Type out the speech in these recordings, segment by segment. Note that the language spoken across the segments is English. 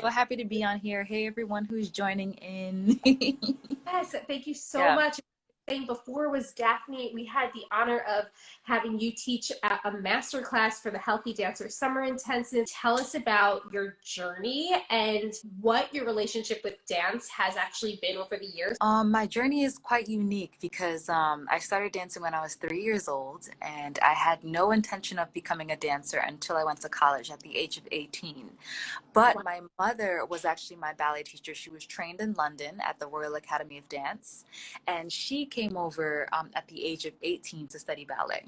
so happy to be on here. Hey, everyone who's joining in. Yes, thank you so Yeah. much. Saying before was Daphne. We had the honor of having you teach a master class for the Healthy Dancer Summer Intensive. Tell us about your journey and what your relationship with dance has actually been over the years. My journey is quite unique because I started dancing when I was 3 years old, and I had no intention of becoming a dancer until I went to college at the age of 18. But my mother was actually my ballet teacher. She was trained in London at the Royal Academy of Dance, and she came over at the age of 18 to study ballet.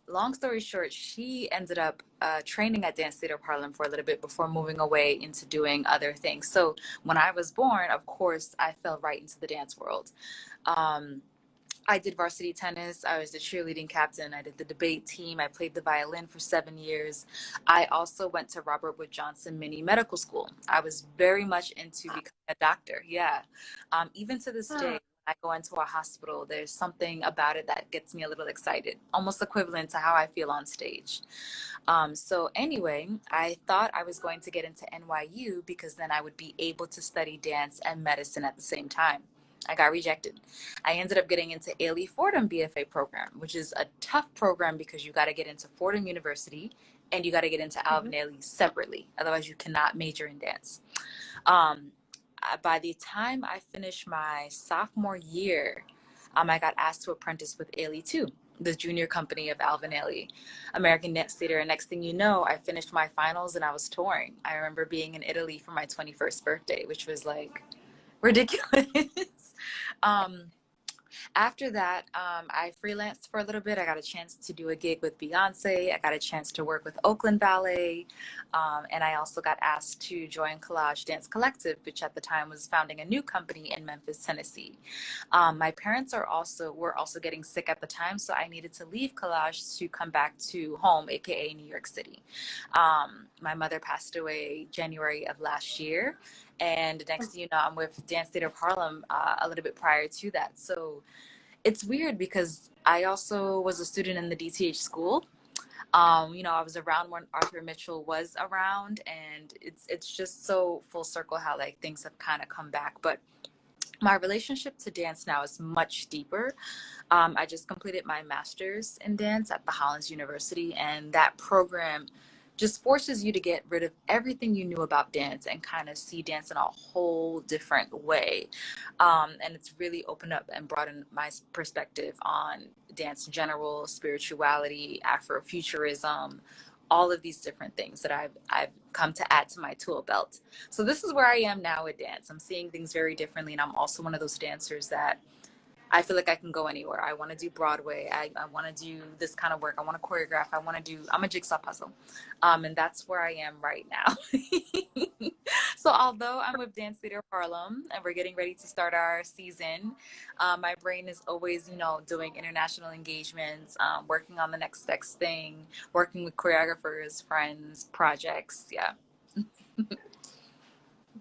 Long story short, she ended up training at Dance Theater of Harlem for a little bit before moving away into doing other things. So when I was born, of course, I fell right into the dance world. Um, I did varsity tennis. I was the cheerleading captain. I did the debate team. I played the violin for 7 years. I also went to Robert Wood Johnson Mini Medical School. I was very much into becoming a doctor. Yeah. Even to this day, I go into a hospital, there's something about it that gets me a little excited, almost equivalent to how I feel on stage. So anyway, I thought I was going to get into NYU because then I would be able to study dance and medicine at the same time. I got rejected. I ended up getting into Ailey Fordham BFA program, which is a tough program because you got to get into Fordham University and you got to get into Alvin Ailey separately. Otherwise, you cannot major in dance. Um, by the time I finished my sophomore year, I got asked to apprentice with Ailey too, the junior company of Alvin Ailey, American Dance Theater. And next thing you know, I finished my finals and I was touring. I remember being in Italy for my 21st birthday, which was like ridiculous. um, After that, I freelanced for a little bit. I got a chance to do a gig with Beyonce. I got a chance to work with Oakland Ballet. And I also got asked to join Collage Dance Collective, which at the time was founding a new company in Memphis, Tennessee. My parents were also getting sick at the time, so I needed to leave Collage to come back to home, aka New York City. My mother passed away January of last year. And next thing you know, I'm with Dance Theater of Harlem a little bit prior to that. So it's weird because I also was a student in the DTH school. I was around when Arthur Mitchell was around, and it's just so full circle how like things have kind of come back. But my relationship to dance now is much deeper. I just completed my master's in dance at the Hollins University, and that program just forces you to get rid of everything you knew about dance and kind of see dance in a whole different way. And it's really opened up and broadened my perspective on dance in general, spirituality, Afrofuturism, all of these different things that I've come to add to my tool belt. So this is where I am now with dance. I'm seeing things very differently, and I'm also one of those dancers that I feel like I can go anywhere. I want to do Broadway. I want to do this kind of work. I want to choreograph. I'm a jigsaw puzzle. And that's where I am right now. So although I'm with Dance Theater Harlem and we're getting ready to start our season, my brain is always, doing international engagements, working on the next best thing, working with choreographers, friends, projects. Yeah.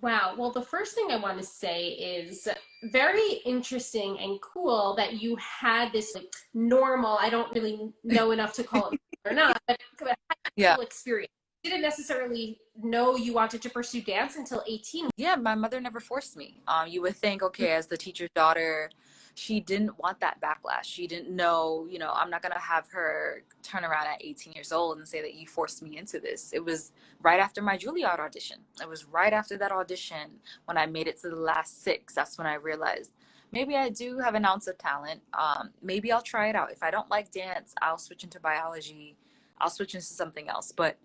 Wow. Well, the first thing I want to say is very interesting and cool that you had this like normal, I don't really know enough to call it or not, but high Yeah. school experience. You didn't necessarily know you wanted to pursue dance until 18. Yeah, my mother never forced me. You would think, okay, as the teacher's daughter, she didn't want that backlash. She didn't know, I'm not gonna have her turn around at 18 years old and say that you forced me into this. It was right after my Juilliard audition. It was right after that audition when I made it to the last six. That's when I realized maybe I do have an ounce of talent. Maybe I'll try it out. If I don't like dance, I'll switch into biology. I'll switch into something else. But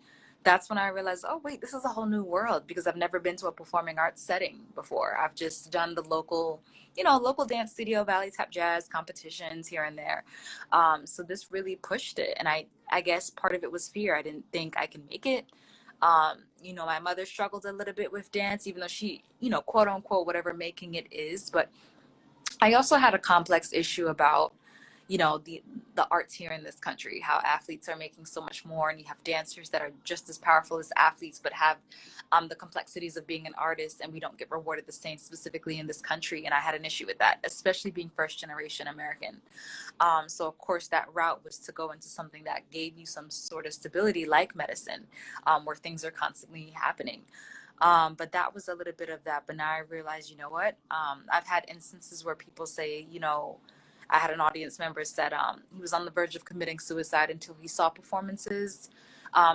that's when I realized, oh, wait, this is a whole new world because I've never been to a performing arts setting before. I've just done the local dance studio, Valley Tap Jazz competitions here and there. So this really pushed it. And I guess part of it was fear. I didn't think I can make it. My mother struggled a little bit with dance, even though she, quote unquote, whatever making it is. But I also had a complex issue about the arts here in this country, how athletes are making so much more, and you have dancers that are just as powerful as athletes but have the complexities of being an artist, and we don't get rewarded the same specifically in this country. And I had an issue with that, especially being first generation American. So of course that route was to go into something that gave you some sort of stability like medicine, where things are constantly happening. But that was a little bit of that. But now I realize, you know what? I've had instances where people say, you know, I had an audience member said he was on the verge of committing suicide until he saw performances.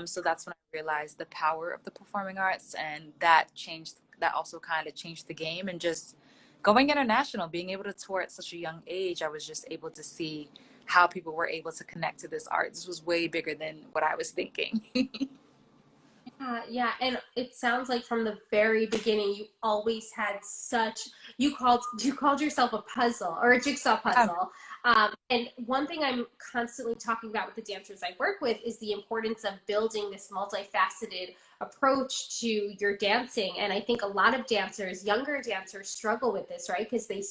So that's when I realized the power of the performing arts, and that changed. That also kind of changed the game, and just going international, being able to tour at such a young age, I was just able to see how people were able to connect to this art. This was way bigger than what I was thinking. Yeah, and it sounds like from the very beginning you always had such you called yourself a puzzle or a jigsaw Yeah. puzzle. And one thing I'm constantly talking about with the dancers I work with is the importance of building this multifaceted approach to your dancing. And I think a lot of dancers, younger dancers, struggle with this, right? Because they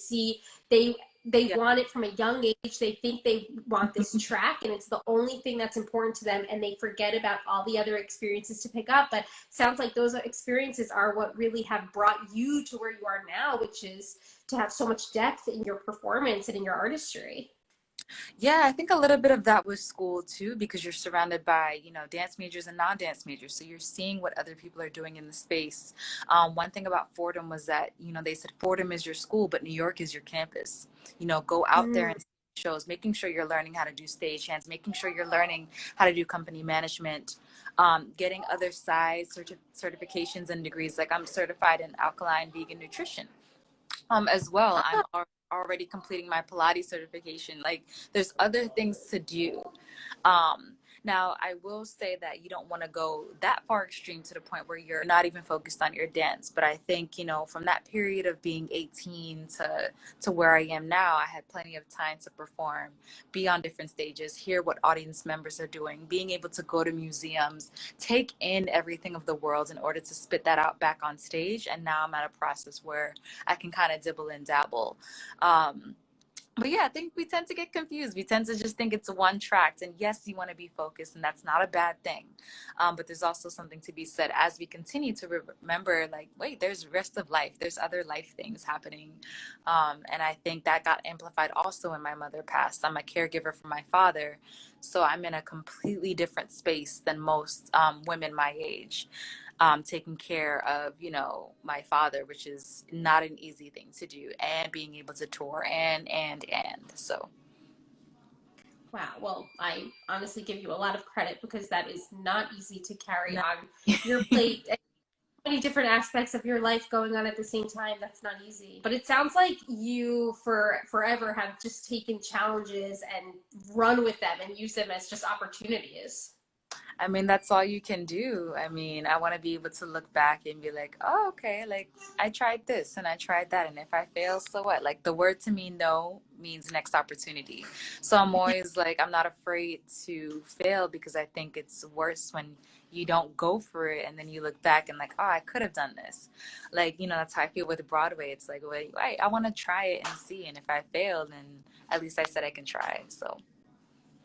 they Yeah. want it from a young age. They think they want this track and it's the only thing that's important to them, and they forget about all the other experiences to pick up. But sounds like those experiences are what really have brought you to where you are now, which is to have so much depth in your performance and in your artistry. Yeah, I think a little bit of that was school too, because you're surrounded by, you know, dance majors and non-dance majors. So you're seeing what other people are doing in the space. One thing about Fordham was that, you know, they said Fordham is your school, but New York is your campus. You know, go out there Mm. and see shows, making sure you're learning how to do stagehands, making sure you're learning how to do company management, getting other side certifications and degrees. Like I'm certified in alkaline vegan nutrition. As well, already completing my Pilates certification. Like there's other things to do. um Now I will say that you don't want to go that far extreme to the point where you're not even focused on your dance, but I think, you know, from that period of being 18 to where I am now, I had plenty of time to perform, be on different stages, hear what audience members are doing, being able to go to museums, take in everything of the world in order to spit that out back on stage. And now I'm at a process where I can kind of dibble and dabble. Um, but yeah, I think we tend to get confused. We tend to just think it's one track. And yes, you want to be focused, and that's not a bad thing. But there's also something to be said as we continue to remember, like, wait, there's rest of life. There's other life things happening. And I think that got amplified also when my mother passed. I'm a caregiver for my father. So I'm in a completely different space than most women my age, taking care of, you know, my father, which is not an easy thing to do, and being able to tour and so. Wow. Well, I honestly give you a lot of credit because that is not easy to carry No. on your plate. Many different aspects of your life going on at the same time. That's not easy. But it sounds like you for forever have just taken challenges and run with them and use them as just opportunities. I mean, that's all you can do. I mean, I want to be able to look back and be like, oh, okay, like I tried this and I tried that. And if I fail, so what? Like the word to me, no, means next opportunity. So I'm always like, I'm not afraid to fail, because I think it's worse when you don't go for it and then you look back and like, oh, I could have done this. Like, you know, that's how I feel with Broadway. It's like, wait, I want to try it and see. And if I fail, then at least I said I can try. So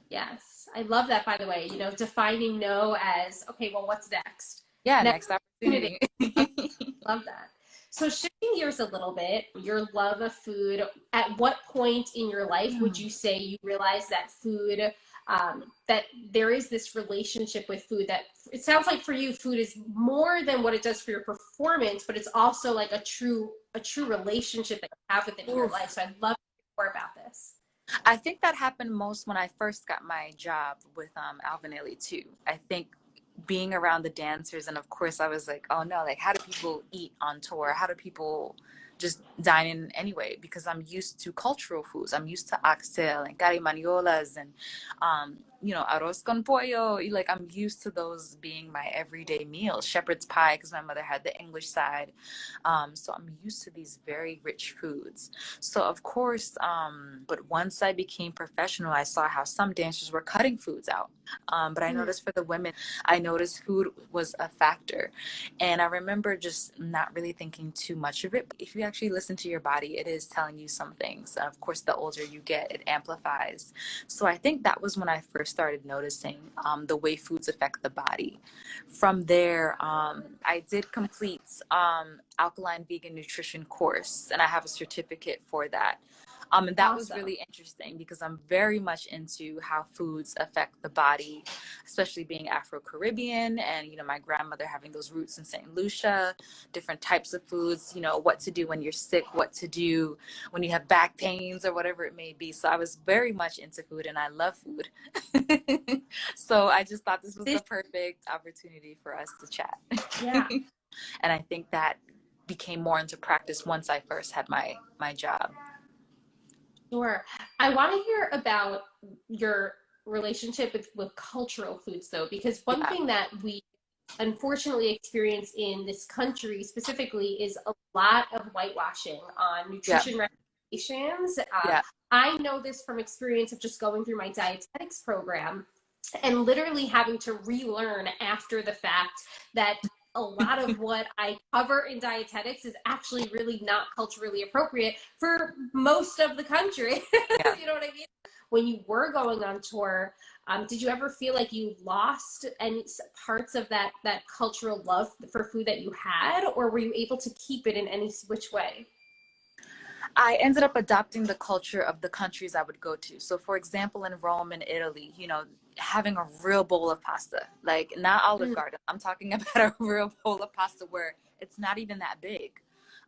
Yes. I love that, by the way, defining no as, okay, well, what's next? yeah, Next next opportunity. opportunity. Love that. So shifting gears a little bit, your love of food, at what point in your life would you say you realize that food, that there is this relationship with food that it sounds like for you, food is more than what it does for your performance, but it's also like a true relationship that you have with it in your life. Oof. So I'd love to hear more about this. I think that happened most when I first got my job with Alvin Ailey too. I think being around the dancers, and of course I was like, oh no, like how do people eat on tour? How do people just dine in anyway? Because I'm used to cultural foods. I'm used to oxtail and carimaniolas and you know, arroz con pollo. Like I'm used to those being my everyday meals. Shepherd's pie, because my mother had the English side. So I'm used to these very rich foods. So of course, but once I became professional, I saw how some dancers were cutting foods out. But I Mm. noticed for the women, I noticed food was a factor. And I remember just not really thinking too much of it. If you actually listen to your body, it is telling you some things. Of course, the older you get, it amplifies. So I think that was when I first started noticing the way foods affect the body. From there, I did complete alkaline vegan nutrition course, and I have a certificate for that. And that was Awesome. really interesting because I'm very much into how foods affect the body, especially being Afro-Caribbean and, my grandmother having those roots in St. Lucia, different types of foods, what to do when you're sick, what to do when you have back pains or whatever it may be. So I was very much into food and I love food. So I just thought this was the This, perfect opportunity for us to chat. yeah, And I think that became more into practice once I first had my job. sure. I want to hear about your relationship with cultural foods, though, because one Yeah, thing that we unfortunately experience in this country specifically is a lot of whitewashing on yeah, nutrition recommendations. yeah. I know this from experience of just going through my dietetics program and literally having to relearn after the fact that a lot of what I cover in dietetics is actually really not culturally appropriate for most of the country. Yeah. You know what I mean? When you were going on tour, did you ever feel like you lost any parts of that cultural love for food that you had, or were you able to keep it in any which way? I ended up adopting the culture of the countries I would go to. So, for example, in Rome and Italy, having a real bowl of pasta, like not Olive Mm. Garden. I'm talking about a real bowl of pasta where it's not even that big.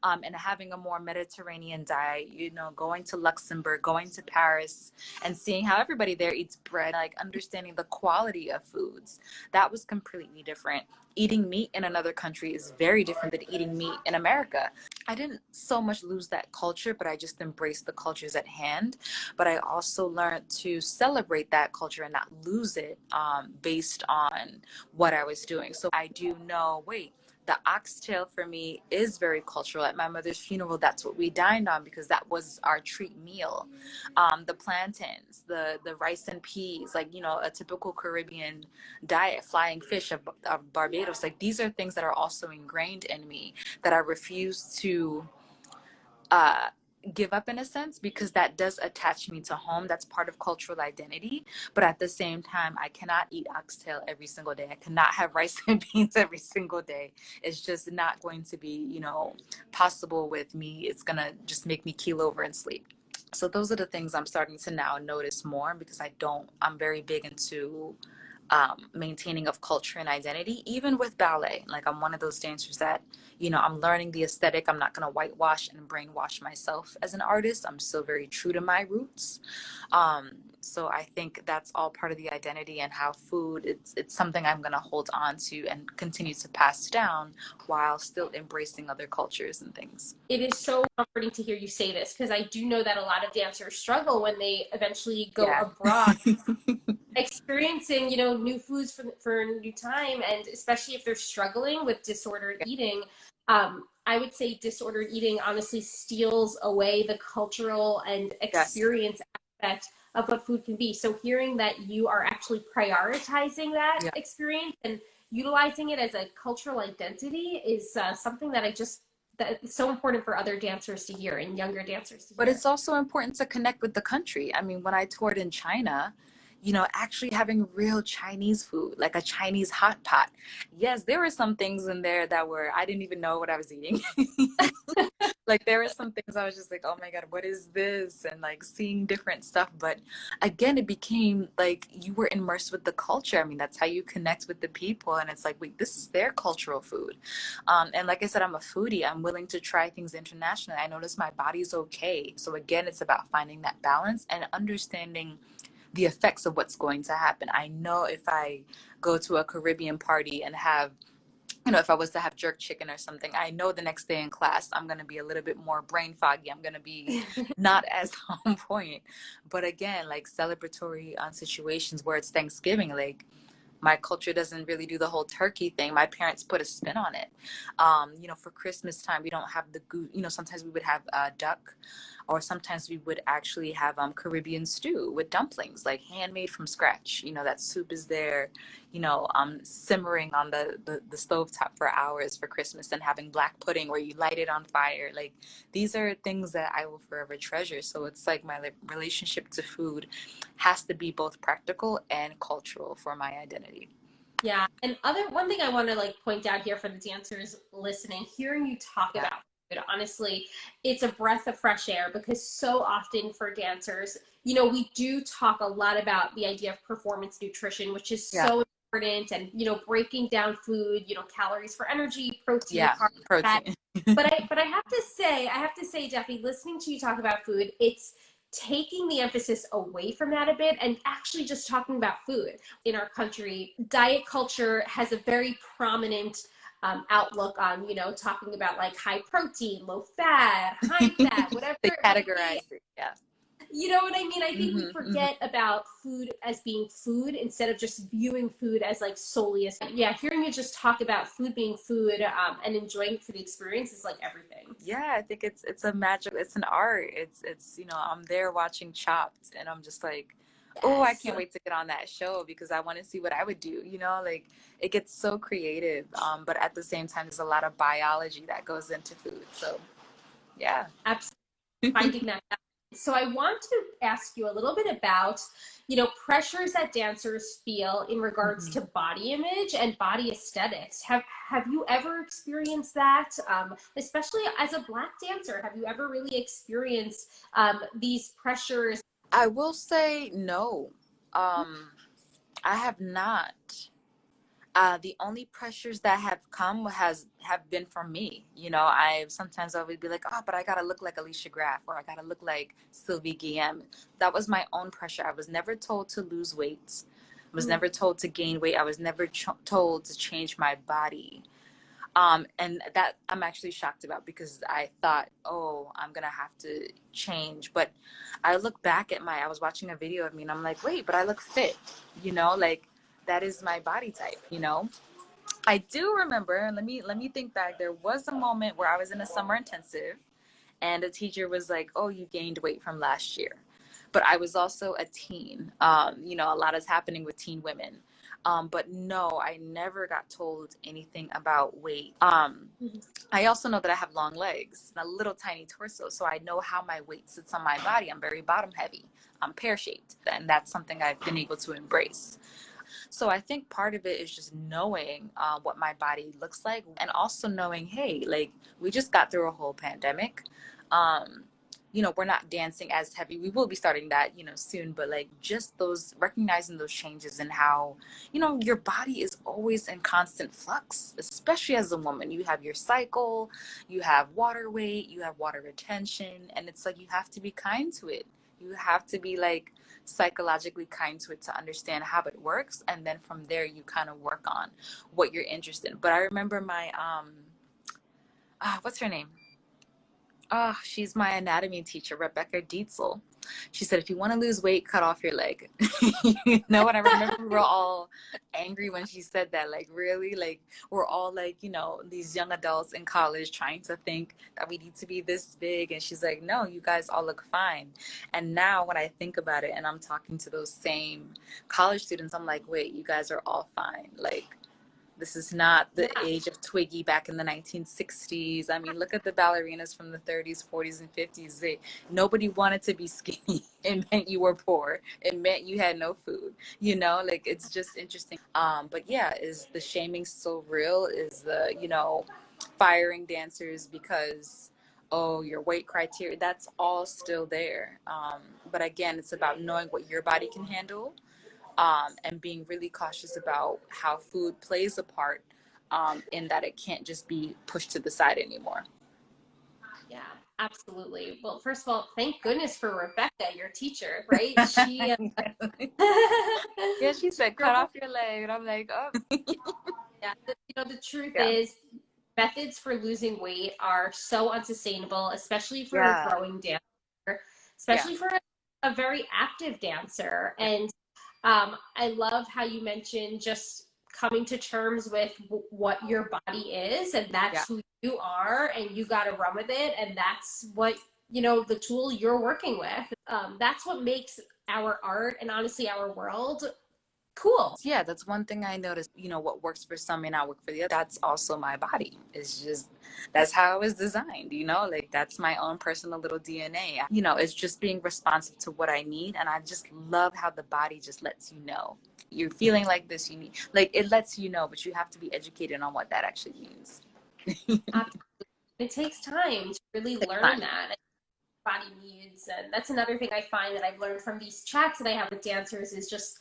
And having a more Mediterranean diet, going to Luxembourg, going to Paris, and seeing how everybody there eats bread, like understanding the quality of foods. That was completely different. Eating meat in another country is very different than eating meat in America. I didn't so much lose that culture, but I just embraced the cultures at hand. But I also learned to celebrate that culture and not lose it based on what I was doing. So I do know, wait, the oxtail for me is very cultural. At my mother's funeral, that's what we dined on because that was our treat meal. The plantains, the rice and peas, like, a typical Caribbean diet, flying fish of Barbados. Like, these are things that are also ingrained in me that I refuse to uh, give up in a sense because that does attach me to home. That's part of cultural identity. But at the same time, I cannot eat oxtail every single day. I cannot have rice and beans every single day. It's just not going to be, possible with me. It's going to just make me keel over and sleep. So those are the things I'm starting to now notice more because I'm very big into maintaining of culture and identity, even with ballet. Like, I'm one of those dancers that, I'm learning the aesthetic. I'm not going to whitewash and brainwash myself as an artist. I'm still very true to my roots. So I think that's all part of the identity and how food, it's something I'm going to hold on to and continue to pass down while still embracing other cultures and things. It is so comforting to hear you say this because I do know that a lot of dancers struggle when they eventually go Yeah. abroad, experiencing new foods for a new time, and especially if they're struggling with disordered eating. I would say disordered eating honestly steals away the cultural and Yes. experience aspect of what food can be. So hearing that you are actually prioritizing that Yeah. experience and utilizing it as a cultural identity is something that it's so important for other dancers to hear and younger dancers to But hear. it's also important to connect with the country. I mean, when I toured in China, actually having real Chinese food, like a Chinese hot pot. Yes, there were some things in there I didn't even know what I was eating. Like, there were some things I was just like, oh my God, what is this? And like seeing different stuff. But again, it became like you were immersed with the culture. I mean, that's how you connect with the people. And it's like, wait, this is their cultural food. And like I said, I'm a foodie. I'm willing to try things internationally. I notice my body's okay. So again, it's about finding that balance and understanding the effects of what's going to happen. I know if I go to a Caribbean party and have, if I was to have jerk chicken or something, I know the next day in class, I'm going to be a little bit more brain foggy. I'm going to be not as on point. But again, like celebratory situations where it's Thanksgiving, like my culture doesn't really do the whole turkey thing. My parents put a spin on it. For Christmas time, we don't have the goose. Sometimes we would have duck, or sometimes we would actually have Caribbean stew with dumplings, like handmade from scratch. That soup is there, simmering on the stove top for hours for Christmas, and having black pudding where you light it on fire. Like, these are things that I will forever treasure. So it's like my relationship to food has to be both practical and cultural for my identity. Yeah, and other one thing I want to point out here for the dancers listening, hearing you talk Yeah. about Honestly, it's a breath of fresh air because so often for dancers, we do talk a lot about the idea of performance nutrition, which is Yeah. so important, and breaking down food, calories for energy, protein, Yeah. carbs, fat. Protein. But I have to say, Daphne, listening to you talk about food, it's taking the emphasis away from that a bit and actually just talking about food. In our country, diet culture has a very prominent outlook on, talking about like high protein, low fat, high fat, whatever They it might be. categorize it. Yeah. You know what I mean? I think we Hmm. forget about food as being food instead of just viewing food as like solely as, yeah, hearing you just talk about food being food, and enjoying it for the experience is like everything. Yeah, I think it's a magic, it's an art. It's I'm there watching Chopped and I'm just like, oh, I Yes. can't wait to get on that show because I want to see what I would do, like it gets so creative. But at the same time there's a lot of biology that goes into food. So yeah. Absolutely. Finding that balance. So I want to ask you a little bit about, pressures that dancers feel in regards Mhm. to body image and body aesthetics. Have you ever experienced that? Especially as a Black dancer, have you ever really experienced these pressures? I will say no. I have not. The only pressures that have come have been from me. I sometimes I would be like, oh, but I gotta look like Alicia Graff or I gotta look like Sylvie Guillem. That was my own pressure. I was never told to lose weight. I was never told to gain weight. I was never told to change my body. And that I'm actually shocked about because I thought, oh, I'm gonna have to change. But I look back at I was watching a video of me and I'm like, wait, but I look fit, like that is my body type. I do remember, let me think back. There was a moment where I was in a summer intensive and a teacher was like, oh, you gained weight from last year. But I was also a teen. A lot is happening with teen women. But no, I never got told anything about weight. I also know that I have long legs and a little tiny torso, so I know how my weight sits on my body. I'm very bottom heavy. I'm pear shaped, and that's something I've been able to embrace. So I think part of it is just knowing what my body looks like, and also knowing, hey, like we just got through a whole pandemic. Um, we're not dancing as heavy. We will be starting that, soon, but like just those recognizing those changes and how, your body is always in constant flux, especially as a woman. You have your cycle, you have water weight, you have water retention, and it's like you have to be kind to it. You have to be like psychologically kind to it to understand how it works, and then from there you kind of work on what you're interested in. But I remember my what's her name, she's my anatomy teacher, Rebecca Dietzel. She said, if you want to lose weight, cut off your leg. What I remember, we were all angry when she said that. Like, really? Like, we're all like, these young adults in college trying to think that we need to be this big. And she's like, no, you guys all look fine. And now when I think about it and I'm talking to those same college students, I'm like, wait, you guys are all fine. Like, this is not the Yeah. age of Twiggy back in the 1960s. I mean, look at the ballerinas from the 30s, 40s, and 50s. Nobody wanted to be skinny. It meant you were poor. It meant you had no food. Like it's just interesting. But yeah, is the shaming still real? Is the, firing dancers because, oh, your weight criteria, that's all still there. But again, it's about knowing what your body can handle, and being really cautious about how food plays a part, in that it can't just be pushed to the side anymore. Yeah, absolutely. Well, first of all, thank goodness for Rebecca, your teacher, right? She, Yeah, she said, cut girl, off your leg. And I'm like, oh, yeah, the truth yeah, is, methods for losing weight are so unsustainable, especially for a yeah, growing dancer, yeah, especially for a very active dancer. yeah, And I love how you mentioned just coming to terms with what your body is, and yeah. that's who you are, and you got to run with it, and that's what the tool you're working with. That's what makes our art and honestly our world cool. Yeah, that's one thing I noticed. What works for some may not work for the other. That's also my body. It's just, that's how it was designed, like that's my own personal little DNA. It's just being responsive to what I need. And I just love how the body just lets you know. You're feeling like this, you need, like it lets you know, but you have to be educated on what that actually means. It takes time to really Take learn time. that body needs. And that's another thing I find that I've learned from these chats that I have with dancers is just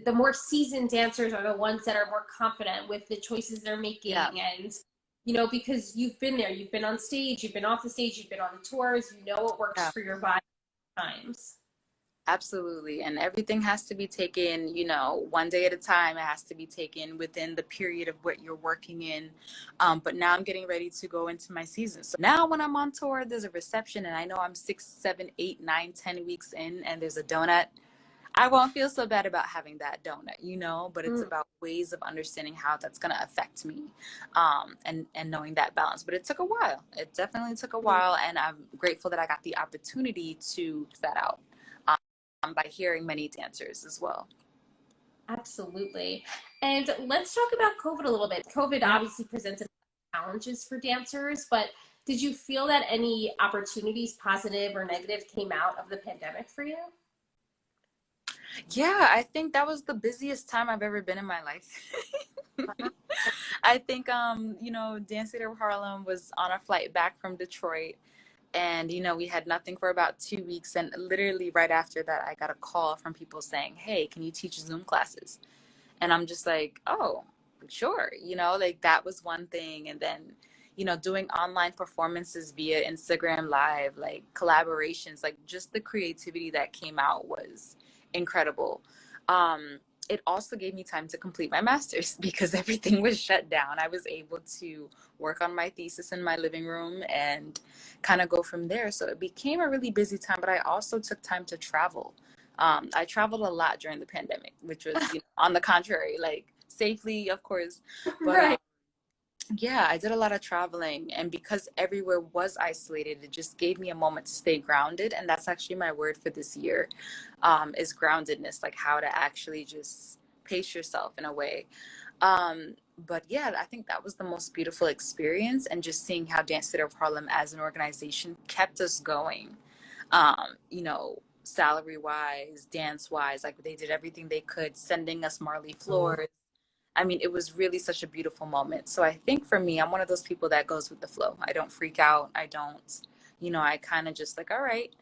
the more seasoned dancers are the ones that are more confident with the choices they're Yeah. making. And, you know, because you've been there, you've been on stage, you've been off the stage, you've been on the tours, you know what works Yeah. for your body at times. Absolutely. And everything has to be taken, one day at a time. It has to be taken within the period of what you're working in. But now I'm getting ready to go into my season. So now when I'm on tour, there's a reception and I know I'm 6, 7, 8, 9, 10 weeks in and there's a donut. I won't feel so bad about having that donut, but it's Mm, about ways of understanding how that's going to affect me, and knowing that balance. But it took a while. It definitely took a mm, while. And I'm grateful that I got the opportunity to that out, by hearing many dancers as well. absolutely. And let's talk about COVID a little bit. COVID Yeah. obviously presented challenges for dancers, but did you feel that any opportunities, positive or negative, came out of the pandemic for you? Yeah, I think that was the busiest time I've ever been in my life. Uh-huh. I think, Dance Theater of Harlem was on a flight back from Detroit. And, we had nothing for about 2 weeks. And literally right after that, I got a call from people saying, hey, can you teach Zoom classes? And I'm just like, oh, sure. Like that was one thing. And then, doing online performances via Instagram Live, like collaborations, like just the creativity that came out was incredible. It also gave me time to complete my master's because everything was shut down. I was able to work on my thesis in my living room and kind of go from there. So it became a really busy time, but I also took time to travel. I traveled a lot during the pandemic, which was, on the contrary, like safely, of course. But Right. yeah, I did a lot of traveling. And because everywhere was isolated, it just gave me a moment to stay grounded. And that's actually my word for this year, is groundedness, like how to actually just pace yourself in a way. But yeah, I think that was the most beautiful experience. And just seeing how Dance Theater of Harlem as an organization kept us going, salary wise, dance wise, like they did everything they could, sending us Marley floors. I mean, it was really such a beautiful moment. So I think for me, I'm one of those people that goes with the flow. I don't freak out. I don't, I kind of just like, all right,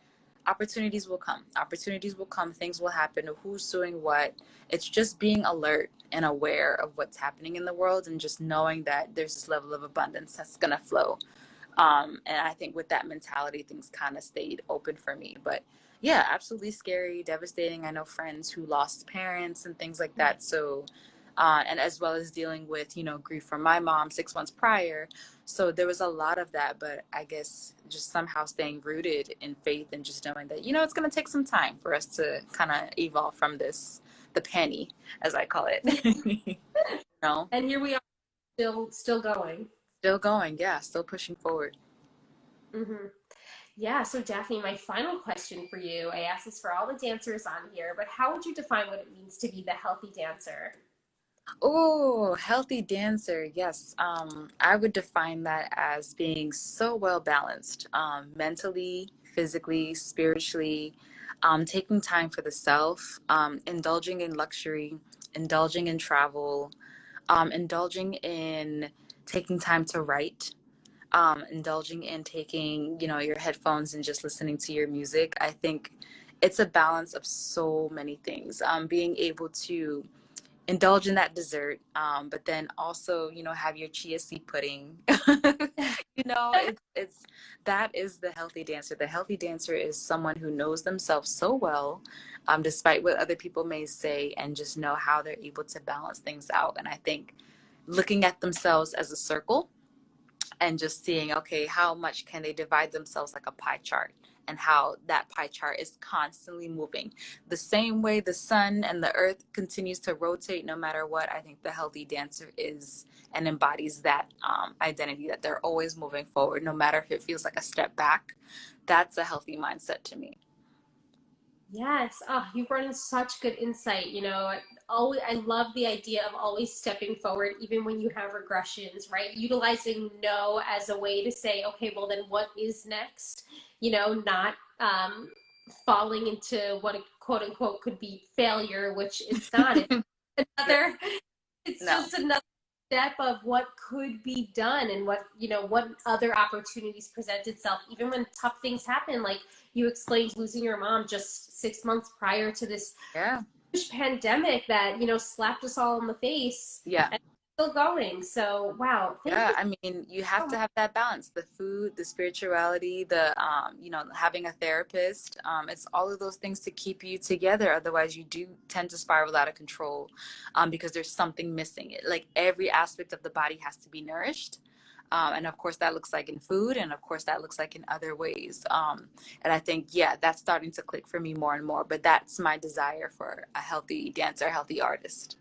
opportunities will come. Opportunities will come. Things will happen. Who's doing what? It's just being alert and aware of what's happening in the world and just knowing that there's this level of abundance that's going to flow. And I think with that mentality, things kind of stayed open for me. But yeah, absolutely scary, devastating. I know friends who lost parents and things like that. So, and as well as dealing with, grief from my mom 6 months prior. So there was a lot of that. But I guess just somehow staying rooted in faith and just knowing that, it's going to take some time for us to kind of evolve from this, the penny, as I call it. you know, And here we are, still going. Still going. Yeah, still pushing forward. Hmm. Yeah, so Daphne, my final question for you, I ask this for all the dancers on here, but how would you define what it means to be the healthy dancer? Oh, healthy dancer. Yes. I would define that as being so well balanced, mentally, physically, spiritually, taking time for the self, indulging in luxury, indulging in travel, indulging in taking time to write, indulging in taking, your headphones and just listening to your music. I think it's a balance of so many things. Being able to indulge in that dessert, but then also, have your chia seed pudding. It's that is the healthy dancer. The healthy dancer is someone who knows themselves so well, despite what other people may say, and just know how they're able to balance things out. And I think looking at themselves as a circle and just seeing, okay, how much can they divide themselves like a pie chart, and how that pie chart is constantly moving. The same way the sun and the earth continues to rotate no matter what, I think the healthy dancer is and embodies that, identity, that they're always moving forward, no matter if it feels like a step back. That's a healthy mindset to me. Yes. Oh, you brought in such good insight. Always, I love the idea of always stepping forward, even when you have regressions, right? Utilizing no as a way to say, okay, well, then what is next? Not falling into what a quote unquote could be failure, which it's not. It's another, it's No. just another. step of what could be done and what, what other opportunities present itself, even when tough things happen. Like you explained, losing your mom just 6 months prior to this Yeah. huge pandemic that, slapped us all in the face Yeah. and still going. So, wow, thank Yeah, you I mean, you have so to much. have that balance, the food, the spirituality, the having a therapist. It's all of those things to keep you together. Otherwise, you do tend to spiral out of control, because there's something missing. Like every aspect of the body has to be nourished. And of course, that looks like in food, and of course, that looks like in other ways. And I think, yeah, that's starting to click for me more and more. But that's my desire for a healthy dancer, a healthy artist.